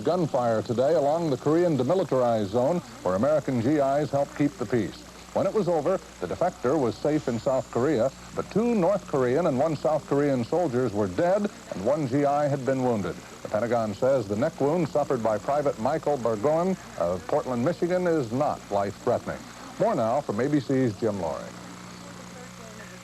gunfire today along the Korean demilitarized zone where American GIs helped keep the peace. When it was over, the defector was safe in South Korea, but 2 North Korean and 1 South Korean soldiers were dead and 1 GI had been wounded. The Pentagon says the neck wound suffered by Private Michael Burgoyne of Portland, Michigan is not life-threatening. More now from ABC's Jim Laurie.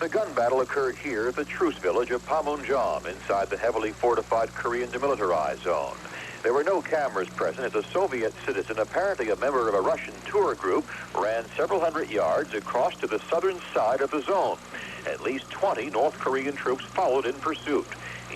The gun battle occurred here at the truce village of Panmunjom inside the heavily fortified Korean demilitarized zone. There were no cameras present as a Soviet citizen, apparently a member of a Russian tour group, ran several hundred yards across to the southern side of the zone. At least 20 North Korean troops followed in pursuit.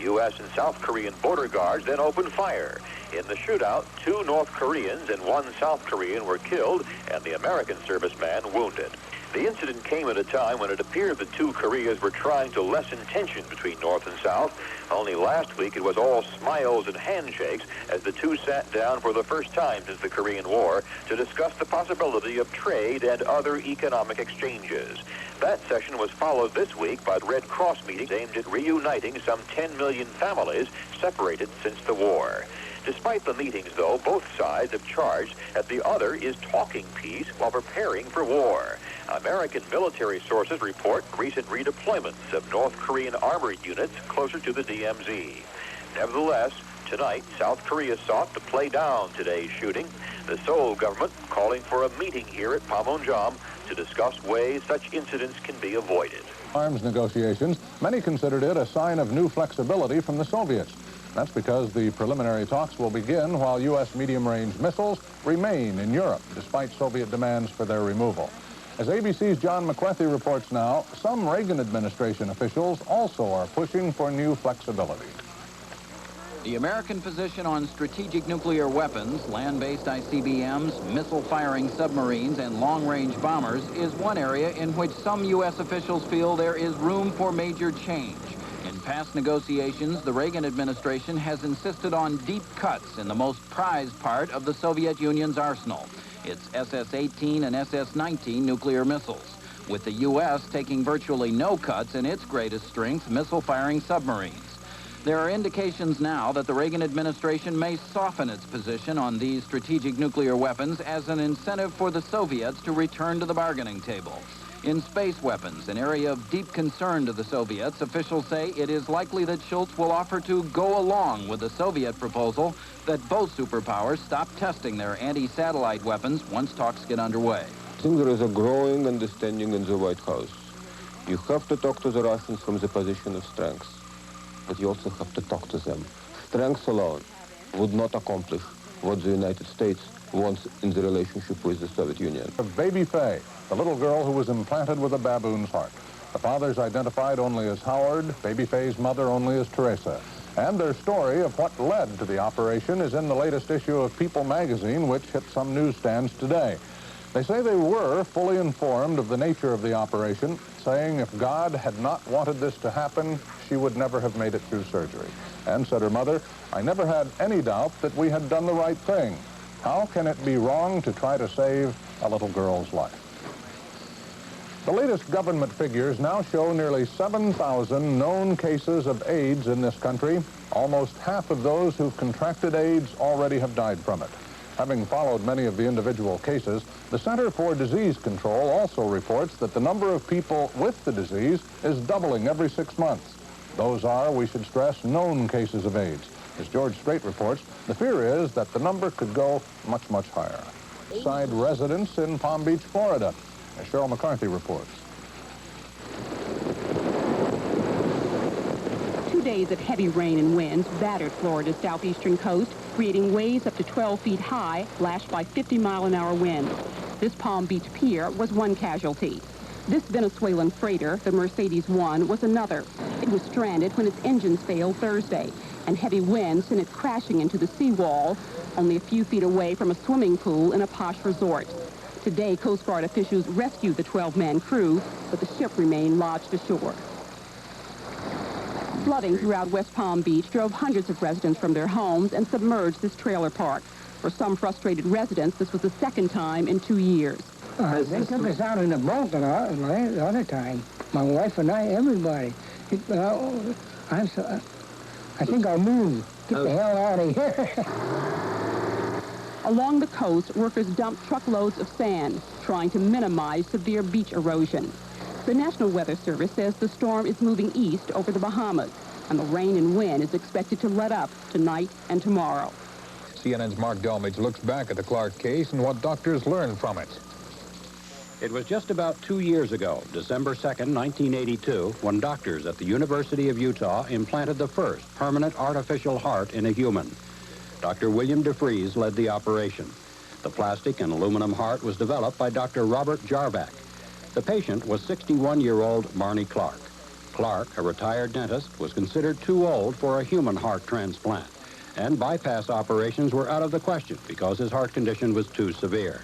U.S. and South Korean border guards then opened fire. In the shootout, 2 North Koreans and 1 South Korean were killed and the American serviceman wounded. The incident came at a time when it appeared the 2 Koreas were trying to lessen tension between North and South. Only last week it was all smiles and handshakes as the 2 sat down for the first time since the Korean War to discuss the possibility of trade and other economic exchanges. That session was followed this week by Red Cross meetings aimed at reuniting some 10 million families separated since the war. Despite the meetings, though, both sides have charged that the other is talking peace while preparing for war. American military sources report recent redeployments of North Korean armored units closer to the DMZ. Nevertheless, tonight, South Korea sought to play down today's shooting. The Seoul government calling for a meeting here at Panmunjom to discuss ways such incidents can be avoided. Arms negotiations, many considered it a sign of new flexibility from the Soviets. That's because the preliminary talks will begin while U.S. medium-range missiles remain in Europe, despite Soviet demands for their removal. As ABC's John McWethy reports now, some Reagan administration officials also are pushing for new flexibility. The American position on strategic nuclear weapons, land-based ICBMs, missile-firing submarines, and long-range bombers is one area in which some U.S. officials feel there is room for major change. In past negotiations, the Reagan administration has insisted on deep cuts in the most prized part of the Soviet Union's arsenal, its SS-18 and SS-19 nuclear missiles, with the U.S. taking virtually no cuts in its greatest strength, missile-firing submarines. There are indications now that the Reagan administration may soften its position on these strategic nuclear weapons as an incentive for the Soviets to return to the bargaining table. In space weapons, an area of deep concern to the Soviets, officials say it is likely that Schultz will offer to go along with the Soviet proposal that both superpowers stop testing their anti-satellite weapons once talks get underway. I think there is a growing understanding in the White House. You have to talk to the Russians from the position of strength, but you also have to talk to them. Strength alone would not accomplish what the United States wants in the relationship with the Soviet Union. Baby Fae, the little girl who was implanted with a baboon's heart. The father's identified only as Howard, Baby Fae's mother only as Teresa. And their story of what led to the operation is in the latest issue of People magazine, which hit some newsstands today. They say they were fully informed of the nature of the operation, saying if God had not wanted this to happen, she would never have made it through surgery. And, said her mother, I never had any doubt that we had done the right thing. How can it be wrong to try to save a little girl's life? The latest government figures now show nearly 7,000 known cases of AIDS in this country. Almost half of those who've contracted AIDS already have died from it. Having followed many of the individual cases, the Center for Disease Control also reports that the number of people with the disease is doubling every 6 months. Those are, we should stress, known cases of AIDS. As George Strait reports, the fear is that the number could go much, much higher. Side residents in Palm Beach, Florida, as Cheryl McCarthy reports. 2 days of heavy rain and winds battered Florida's southeastern coast, creating waves up to 12 feet high, lashed by 50-mile-an-hour winds. This Palm Beach pier was one casualty. This Venezuelan freighter, the Mercedes One, was another. It was stranded when its engines failed Thursday, and heavy winds sent it crashing into the seawall, only a few feet away from a swimming pool in a posh resort. Today, Coast Guard officials rescued the 12-man crew, but the ship remained lodged ashore. Flooding throughout West Palm Beach drove hundreds of residents from their homes and submerged this trailer park. For some frustrated residents, this was the second time in 2 years. They took us out in a boat the other time. My wife and I, everybody. I think I'll move. Get the hell out of here. Along the coast, workers dump truckloads of sand, trying to minimize severe beach erosion. The National Weather Service says the storm is moving east over the Bahamas, and the rain and wind is expected to let up tonight and tomorrow. CNN's Mark Delmage looks back at the Clark case and what doctors learned from it. It was just about 2 years ago, December 2nd, 1982, when doctors at the University of Utah implanted the first permanent artificial heart in a human. Dr. William DeFries led the operation. The plastic and aluminum heart was developed by Dr. Robert Jarvac. The patient was 61-year-old Barney Clark. Clark, a retired dentist, was considered too old for a human heart transplant, and bypass operations were out of the question because his heart condition was too severe.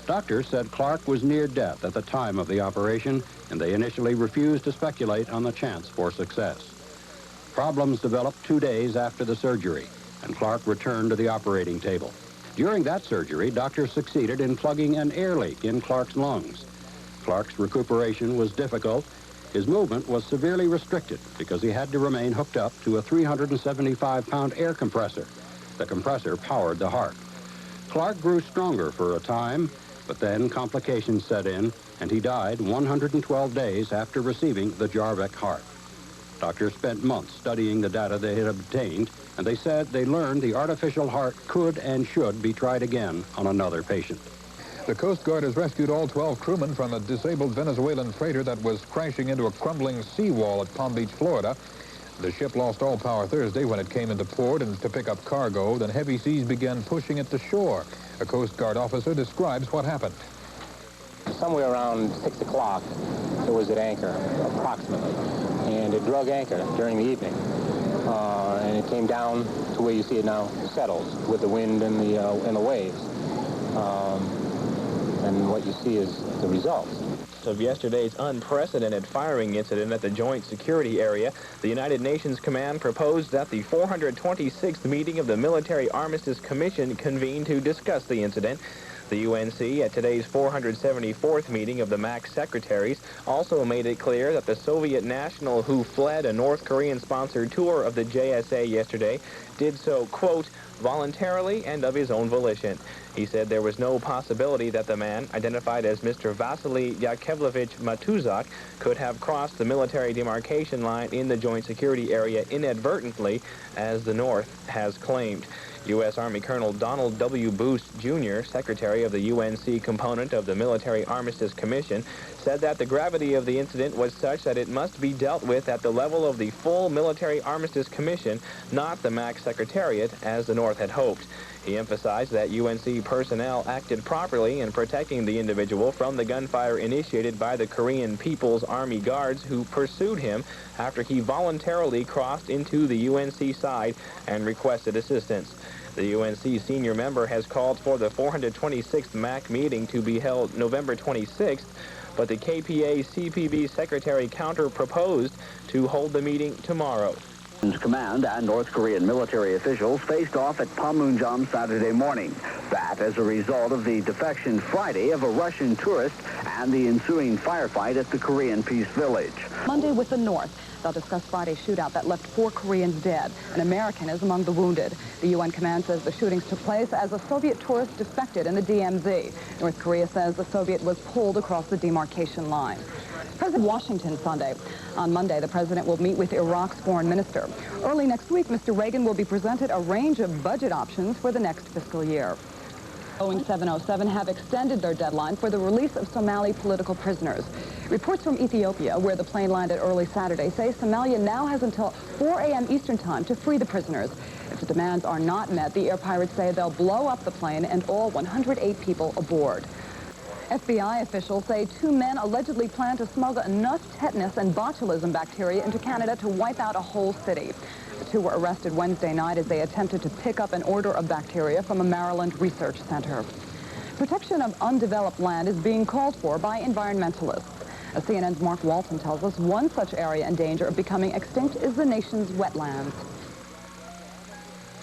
Doctors said Clark was near death at the time of the operation, and they initially refused to speculate on the chance for success. Problems developed 2 days after the surgery, and Clark returned to the operating table. During that surgery, doctors succeeded in plugging an air leak in Clark's lungs. Clark's recuperation was difficult. His movement was severely restricted because he had to remain hooked up to a 375-pound air compressor. The compressor powered the heart. Clark grew stronger for a time, but then complications set in, and he died 112 days after receiving the Jarvac heart. Doctors spent months studying the data they had obtained, and they said they learned the artificial heart could and should be tried again on another patient. The Coast Guard has rescued all 12 crewmen from a disabled Venezuelan freighter that was crashing into a crumbling seawall at Palm Beach, Florida. The ship lost all power Thursday when it came into port and to pick up cargo. Then heavy seas began pushing it to shore. A Coast Guard officer describes what happened. Somewhere around 6 o'clock, it was at anchor, approximately. And it drug anchor during the evening. And it came down to where you see it now, settles with the wind and the waves. And what you see is the results. Of yesterday's unprecedented firing incident at the Joint Security Area, the United Nations Command proposed that the 426th meeting of the Military Armistice Commission convene to discuss the incident. The UNC, at today's 474th meeting of the MAC secretaries, also made it clear that the Soviet national who fled a North Korean-sponsored tour of the JSA yesterday did so, quote, voluntarily and of his own volition. He said there was no possibility that the man, identified as Mr. Vasily Yakovlevich Matuzak, could have crossed the military demarcation line in the Joint Security Area inadvertently, as the North has claimed. U.S. Army Colonel Donald W. Boost, Jr., Secretary of the UNC component of the Military Armistice Commission, said that the gravity of the incident was such that it must be dealt with at the level of the full Military Armistice Commission, not the MAC Secretariat, as the North had hoped. He emphasized that UNC personnel acted properly in protecting the individual from the gunfire initiated by the Korean People's Army Guards who pursued him after he voluntarily crossed into the UNC side and requested assistance. The UNC senior member has called for the 426th MAC meeting to be held November 26th, but the KPA-CPB secretary counter-proposed to hold the meeting tomorrow. Command and North Korean military officials faced off at Panmunjom Saturday morning. That as a result of the defection Friday of a Russian tourist and the ensuing firefight at the Korean Peace Village. Monday with the North. They'll discuss Friday's shootout that left 4 Koreans dead. An American is among the wounded. The UN command says the shootings took place as a Soviet tourist defected in the DMZ. North Korea says the Soviet was pulled across the demarcation line. President Washington Sunday. On Monday, the president will meet with Iraq's foreign minister. Early next week, Mr. Reagan will be presented a range of budget options for the next fiscal year. Boeing 707 have extended their deadline for the release of Somali political prisoners. Reports from Ethiopia, where the plane landed early Saturday, say Somalia now has until 4 a.m. Eastern time to free the prisoners. If the demands are not met, the air pirates say they'll blow up the plane and all 108 people aboard. FBI officials say 2 men allegedly plan to smuggle enough tetanus and botulism bacteria into Canada to wipe out a whole city. The 2 were arrested Wednesday night as they attempted to pick up an order of bacteria from a Maryland research center. Protection of undeveloped land is being called for by environmentalists. As CNN's Mark Walton tells us, one such area in danger of becoming extinct is the nation's wetlands.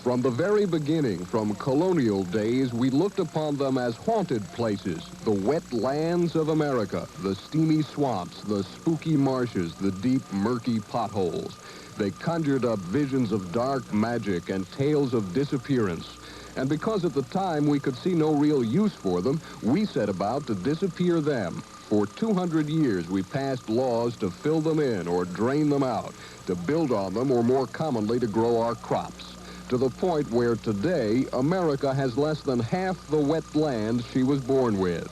From the very beginning, from colonial days, we looked upon them as haunted places, the wetlands of America, the steamy swamps, the spooky marshes, the deep, murky potholes. They conjured up visions of dark magic and tales of disappearance. And because at the time we could see no real use for them, we set about to disappear them. For 200 years, we passed laws to fill them in or drain them out, to build on them, or more commonly, to grow our crops. To the point where today, America has less than half the wet land she was born with.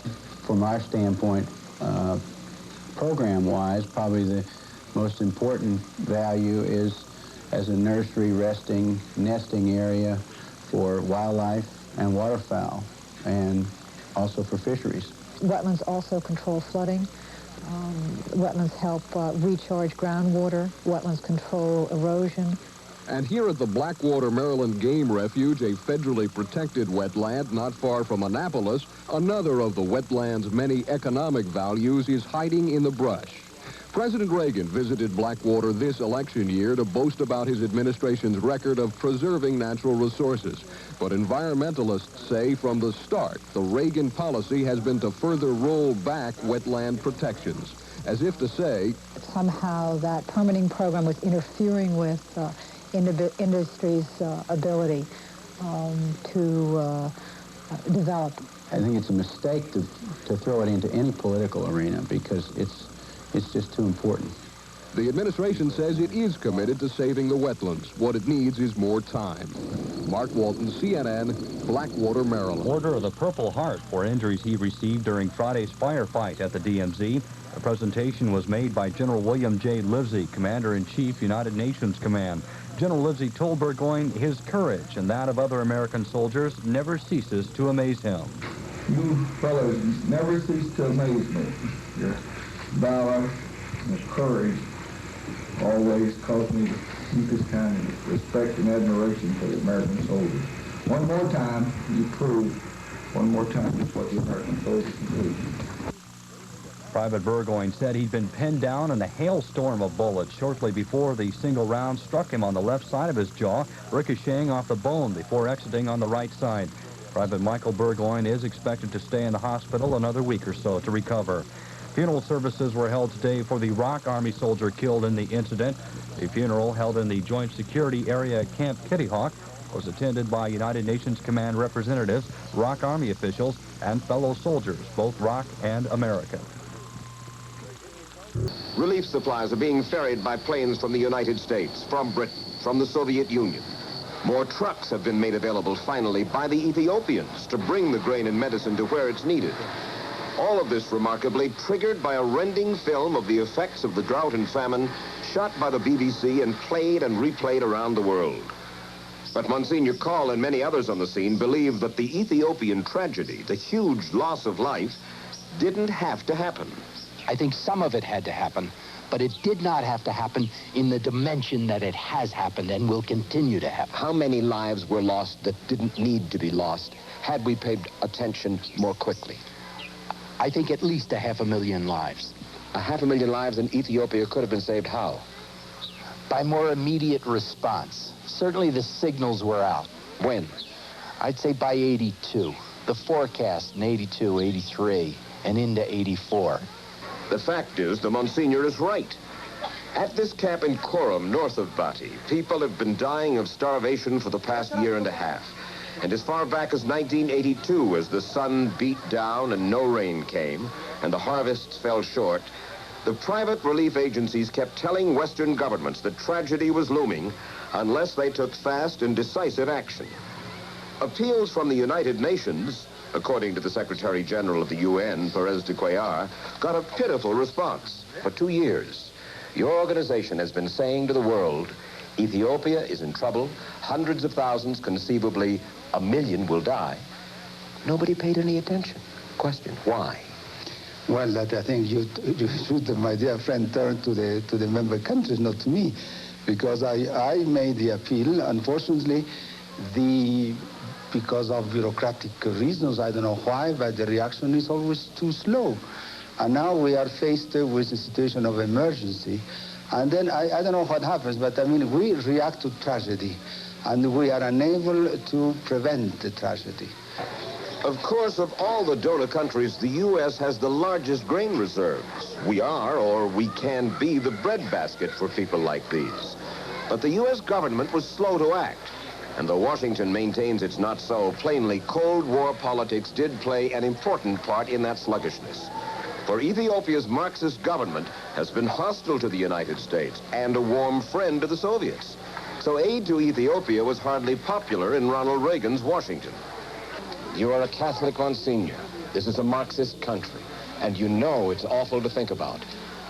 From our standpoint, program-wise, probably the most important value is as a nursery, resting, nesting area for wildlife and waterfowl, and also for fisheries. Wetlands also control flooding. Wetlands help recharge groundwater. Wetlands control erosion. And here at the Blackwater, Maryland Game Refuge, a federally protected wetland not far from Annapolis, another of the wetland's many economic values is hiding in the brush. President Reagan visited Blackwater this election year to boast about his administration's record of preserving natural resources. But environmentalists say from the start, the Reagan policy has been to further roll back wetland protections, as if to say, somehow that permitting program was interfering with industry's ability to develop. I think it's a mistake to throw it into any political arena because it's just too important. The administration says it is committed to saving the wetlands. What it needs is more time. Mark Walton, CNN, Blackwater, Maryland. Order of the Purple Heart for injuries he received during Friday's firefight at the DMZ. The presentation was made by General William J. Livesey, Commander-in-Chief, United Nations Command. General Livesey told Burgoyne his courage and that of other American soldiers never ceases to amaze him. You fellows never cease to amaze me. Your valor and courage always cause me the deepest kind of respect and admiration for the American soldiers. One more time, you prove, one more time, just what the American soldiers can do. Private Burgoyne said he'd been pinned down in a hailstorm of bullets shortly before the single round struck him on the left side of his jaw, ricocheting off the bone before exiting on the right side. Private Michael Burgoyne is expected to stay in the hospital another week or so to recover. Funeral services were held today for the Rock Army soldier killed in the incident. The funeral, held in the Joint Security Area at Camp Kitty Hawk, was attended by United Nations Command representatives, Rock Army officials, and fellow soldiers, both Rock and American. Relief supplies are being ferried by planes from the United States, from Britain, from the Soviet Union. More trucks have been made available, finally, by the Ethiopians to bring the grain and medicine to where it's needed. All of this, remarkably, triggered by a rending film of the effects of the drought and famine shot by the BBC and played and replayed around the world. But Monsignor Call and many others on the scene believe that the Ethiopian tragedy, the huge loss of life, didn't have to happen. I think some of it had to happen, but it did not have to happen in the dimension that it has happened and will continue to happen. How many lives were lost that didn't need to be lost had we paid attention more quickly? I think at least 500,000 lives. 500,000 lives in Ethiopia could have been saved how? By more immediate response. Certainly the signals were out. When? I'd say by 82. The forecast in 82, 83, and into 84. The fact is, the Monsignor is right. At this camp in Korum, north of Bati, people have been dying of starvation for the past year and a half. And as far back as 1982, as the sun beat down and no rain came, and the harvests fell short, the private relief agencies kept telling Western governments that tragedy was looming unless they took fast and decisive action. Appeals from the United Nations, according to the Secretary General of the UN, Perez de Cuellar, got a pitiful response. For 2 years, your organization has been saying to the world, Ethiopia is in trouble, hundreds of thousands, conceivably 1 million will die. Nobody paid any attention. Question, why? Well, that I think you should, my dear friend, turn to the member countries, not to me, because I made the appeal. Unfortunately, because of bureaucratic reasons, I don't know why, but the reaction is always too slow. And now we are faced with a situation of emergency. And then I don't know what happens, but I mean, we react to tragedy, and we are unable to prevent the tragedy. Of course, of all the donor countries, the U.S. has the largest grain reserves. We are, or we can be, the breadbasket for people like these. But the U.S. government was slow to act. And though Washington maintains it's not so, plainly Cold War politics did play an important part in that sluggishness. For Ethiopia's Marxist government has been hostile to the United States and a warm friend to the Soviets. So aid to Ethiopia was hardly popular in Ronald Reagan's Washington. You are a Catholic, Monsignor. This is a Marxist country, and you know it's awful to think about.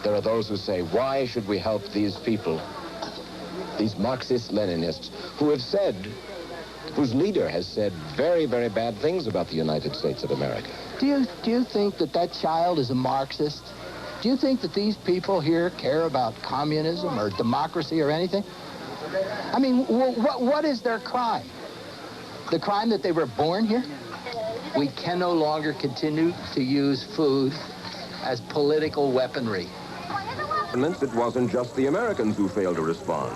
There are those who say, why should we help these people, these Marxist-Leninists, who have said, whose leader has said very, very bad things about the United States of America. Do you think that that child is a Marxist? Do you think that these people here care about communism or democracy or anything? I mean, what is their crime? The crime that they were born here? We can no longer continue to use food as political weaponry. It wasn't just the Americans who failed to respond.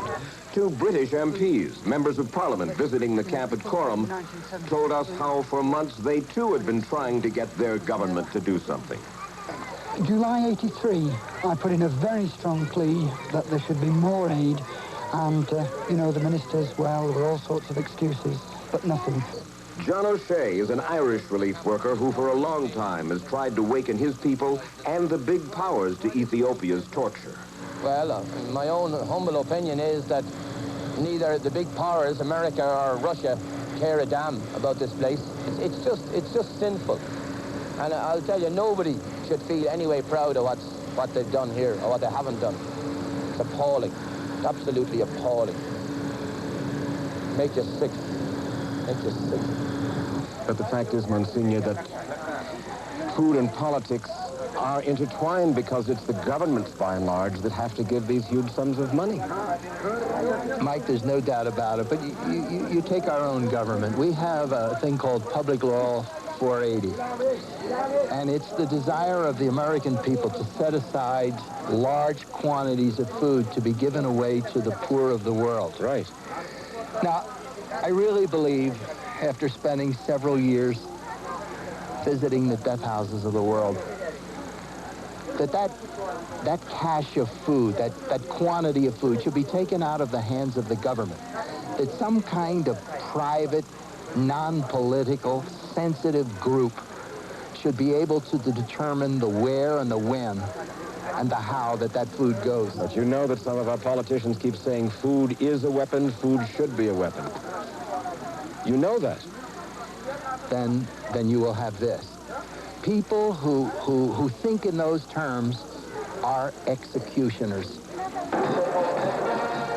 Two British MPs, members of Parliament visiting the camp at Coram, told us how for months they too had been trying to get their government to do something. July 83, I put in a very strong plea that there should be more aid, and, you know, the ministers, well, there were all sorts of excuses, but nothing. John O'Shea is an Irish relief worker who for a long time has tried to waken his people and the big powers to Ethiopia's torture. Well, my own humble opinion is that neither the big powers, America or Russia, care a damn about this place. It's just sinful. And I'll tell you, nobody should feel anyway proud of what they've done here or what they haven't done. It's appalling. It's absolutely appalling. Make you sick. Make you sick. But the fact is, Monsignor, that food and politics are intertwined because it's the governments, by and large, that have to give these huge sums of money. Mike, there's no doubt about it, but you take our own government. We have a thing called Public Law 480, and it's the desire of the American people to set aside large quantities of food to be given away to the poor of the world. Right. Now, I really believe, after spending several years visiting the death houses of the world, that cache of food, that quantity of food should be taken out of the hands of the government. That some kind of private, non-political, sensitive group should be able to determine the where and the when and the how that food goes. But you know that some of our politicians keep saying food is a weapon, food should be a weapon. You know that. Then you will have this. People who think in those terms are executioners.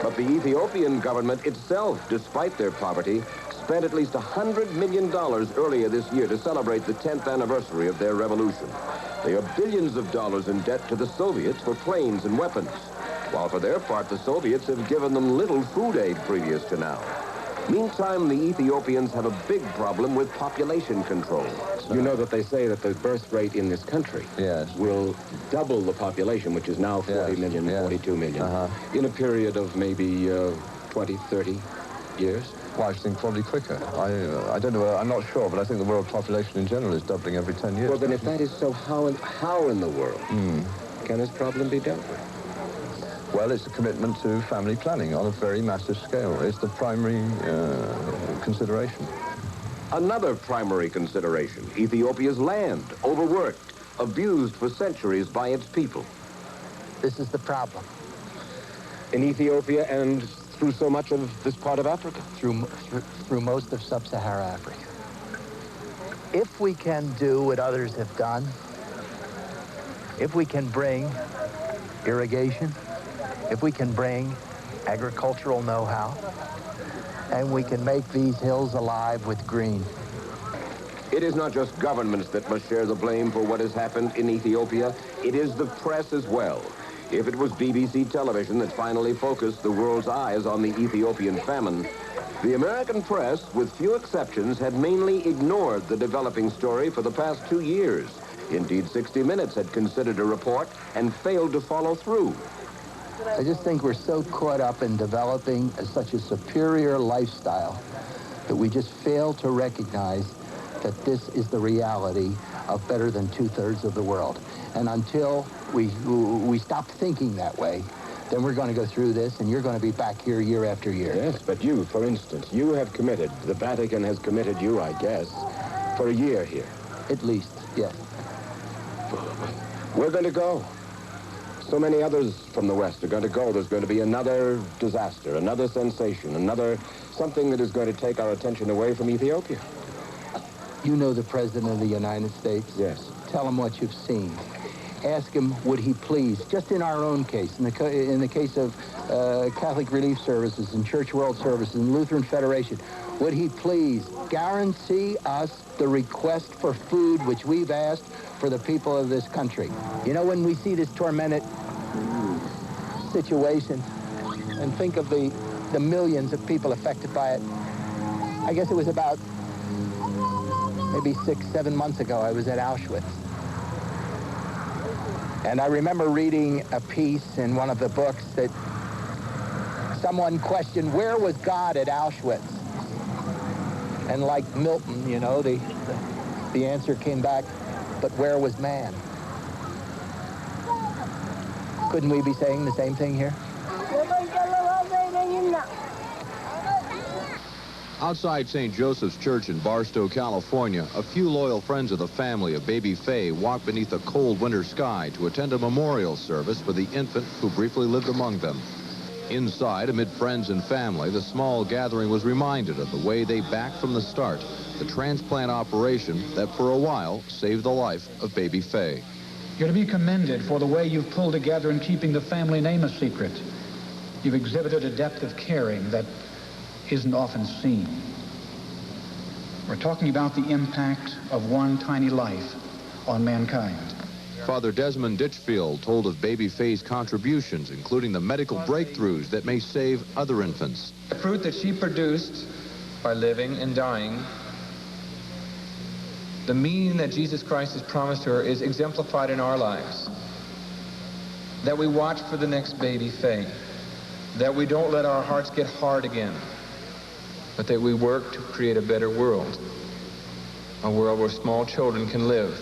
But the Ethiopian government itself, despite their poverty, spent at least $100 million earlier this year to celebrate the 10th anniversary of their revolution. They are billions of dollars in debt to the Soviets for planes and weapons, while for their part the Soviets have given them little food aid previous to now. Meantime, the Ethiopians have a big problem with population control. You know that they say that the birth rate in this country will double the population, which is now 40 million, 42 million, in a period of maybe 20, 30 years. Well, I think probably quicker. I don't know, I'm not sure, but I think the world population in general is doubling every 10 years. Well, then if that is so, how in the world can this problem be dealt with? Well, it's a commitment to family planning on a very massive scale. It's the primary consideration. Another primary consideration, Ethiopia's land, overworked, abused for centuries by its people. This is the problem. In Ethiopia and through so much of this part of Africa? Through most of sub-Saharan Africa. If we can do what others have done, if we can bring irrigation, if we can bring agricultural know-how, and we can make these hills alive with green. It is not just governments that must share the blame for what has happened in Ethiopia. It is the press as well. If it was BBC television that finally focused the world's eyes on the Ethiopian famine, the American press, with few exceptions, had mainly ignored the developing story for the past 2 years. Indeed, 60 Minutes had considered a report and failed to follow through. I just think we're so caught up in developing such a superior lifestyle that we just fail to recognize that this is the reality of better than 2/3 of the world. And until we stop thinking that way, then we're going to go through this, and you're going to be back here year after year. Yes, but you, for instance, you have committed, the Vatican has committed you, I guess, for a year here. At least, yes. We're going to go. So many others from the West are going to go. There's going to be another disaster, another sensation, something that is going to take our attention away from Ethiopia. You know the President of the United States? Yes. Tell him what you've seen. Ask him, would he please, just in our own case, in the case of Catholic Relief Services and Church World Services and Lutheran Federation, would he please guarantee us the request for food which we've asked for the people of this country? You know, when we see this tormented situation and think of the millions of people affected by it, I guess it was about maybe 6-7 months ago, I was at Auschwitz. And I remember reading a piece in one of the books that someone questioned, where was God at Auschwitz? And like Milton, you know, the answer came back, but where was man? Couldn't we be saying the same thing here? Outside St. Joseph's Church in Barstow, California, a few loyal friends of the family of baby Fae walked beneath a cold winter sky to attend a memorial service for the infant who briefly lived among them. Inside, amid friends and family, the small gathering was reminded of the way they backed from the start the transplant operation that for a while saved the life of baby Fae. You're to be commended for the way you've pulled together in keeping the family name a secret. You've exhibited a depth of caring that isn't often seen. We're talking about the impact of one tiny life on mankind. Father Desmond Ditchfield told of baby Fae's contributions, including the medical breakthroughs that may save other infants. The fruit that she produced by living and dying, the meaning that Jesus Christ has promised her is exemplified in our lives. That we watch for the next baby Fae. That we don't let our hearts get hard again. But that we work to create a better world. A world where small children can live.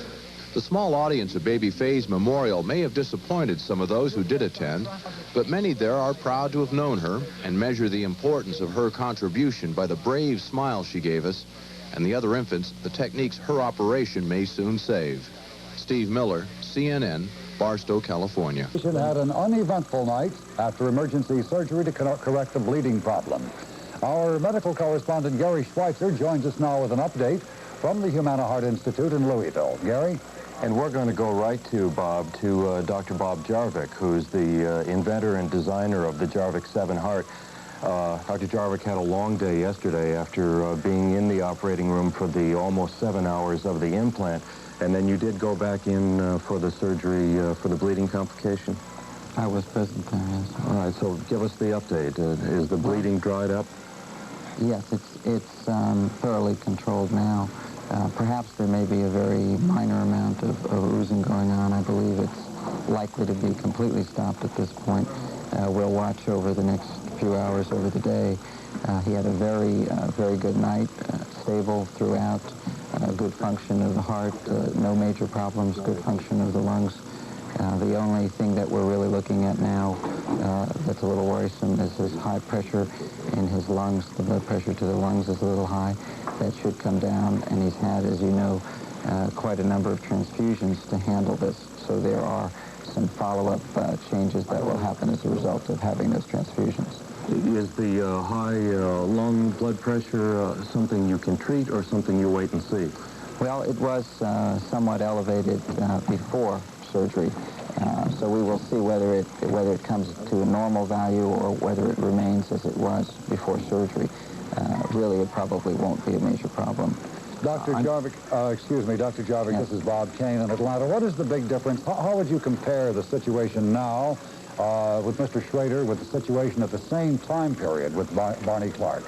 The small audience of baby Fae's memorial may have disappointed some of those who did attend, but many there are proud to have known her and measure the importance of her contribution by the brave smile she gave us and the other infants, the techniques her operation may soon save. Steve Miller, CNN, Barstow, California. The patient had an uneventful night after emergency surgery to correct a bleeding problem. Our medical correspondent Gary Schweitzer joins us now with an update from the Humana Heart Institute in Louisville. Gary? And we're going to go right to Bob, to Dr. Bob Jarvac, who's the inventor and designer of the Jarvac 7 heart. Dr. Jarvac had a long day yesterday after being in the operating room for the almost 7 hours of the implant. And then you did go back in for the surgery for the bleeding complication? I was present there, yes. All right, so give us the update. Is the bleeding dried up? Yes, it's thoroughly controlled now. Perhaps there may be a very minor amount of oozing going on. I believe it's likely to be completely stopped at this point. We'll watch over the next few hours over the day. He had a very good night, stable throughout, good function of the heart, no major problems, good function of the lungs. The only thing that we're really looking at now that's a little worrisome is his high pressure in his lungs. The blood pressure to the lungs is a little high. That should come down, and he's had, as you know, quite a number of transfusions to handle this. So there are some follow-up changes that will happen as a result of having those transfusions. Is the high lung blood pressure something you can treat or something you wait and see? Well, it was somewhat elevated before surgery. So we will see whether it comes to a normal value or whether it remains as it was before surgery. Really, it probably won't be a major problem. Dr. Jarvac, excuse me, Dr. Jarvac, yes. This is Bob Kane in Atlanta. What is the big difference? How would you compare the situation now with Mr. Schrader with the situation at the same time period with Barney Clark?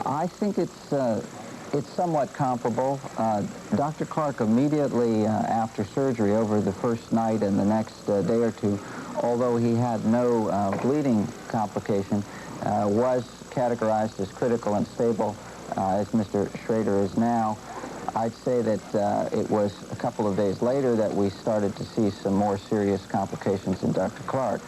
I think it's somewhat comparable. Dr. Clark immediately after surgery over the first night and the next day or two, although he had no bleeding complication, was categorized as critical and stable as Mr. Schrader is now. I'd say that it was a couple of days later that we started to see some more serious complications in Dr. Clark.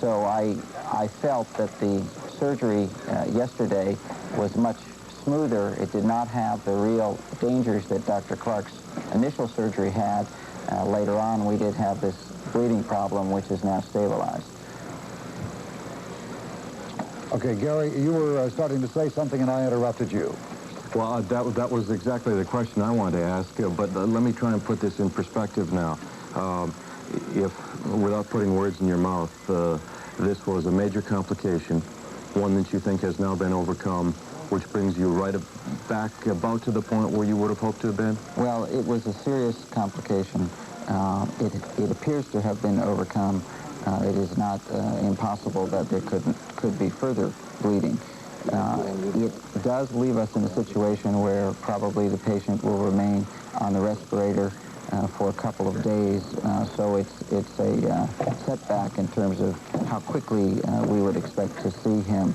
So I felt that the surgery yesterday was much smoother. It did not have the real dangers that Dr. Clark's initial surgery had. Later on, we did have this bleeding problem, which is now stabilized. Okay, Gary, you were starting to say something and I interrupted you. Well, that was exactly the question I wanted to ask, but let me try and put this in perspective now. If, without putting words in your mouth, this was a major complication, one that you think has now been overcome, which brings you right back about to the point where you would have hoped to have been? Well, it was a serious complication. It appears to have been overcome. It is not impossible that there could be further bleeding. It does leave us in a situation where probably the patient will remain on the respirator for a couple of days, so it's a setback in terms of how quickly we would expect to see him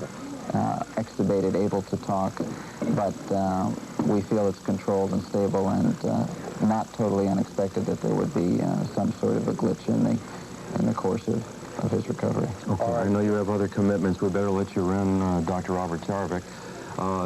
extubated, able to talk, but we feel it's controlled and stable and not totally unexpected that there would be some sort of a glitch in the course of his recovery. Okay, I know you have other commitments. We better let you run, Dr. Robert Jarvac.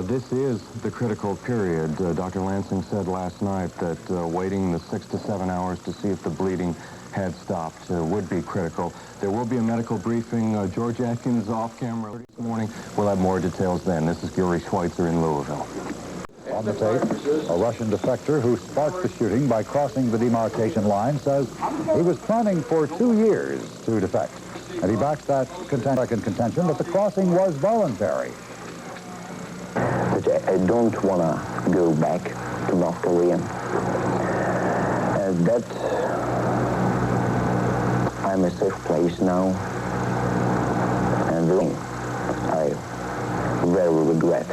This is the critical period. Dr. Lansing said last night that waiting the 6 to 7 hours to see if the bleeding had stopped would be critical. There will be a medical briefing. George Atkins off camera this morning. We'll have more details then. This is Gary Schweitzer in Louisville. On the tape, a Russian defector who sparked the shooting by crossing the demarcation line says he was planning for 2 years to defect. And he backs that contention that the crossing was voluntary. But I don't want to go back to North Korea. That I'm a safe place now. And the thing I very regret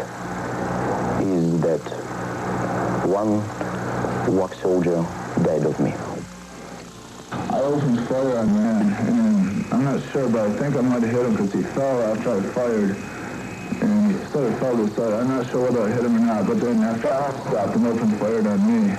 is that one work soldier died of me. I opened fire on man, and I'm not sure, but I think I might have hit him because he fell after I fired. And he sort of fell to the side. I'm not sure whether I hit him or not, but then after I stopped and opened fire on me.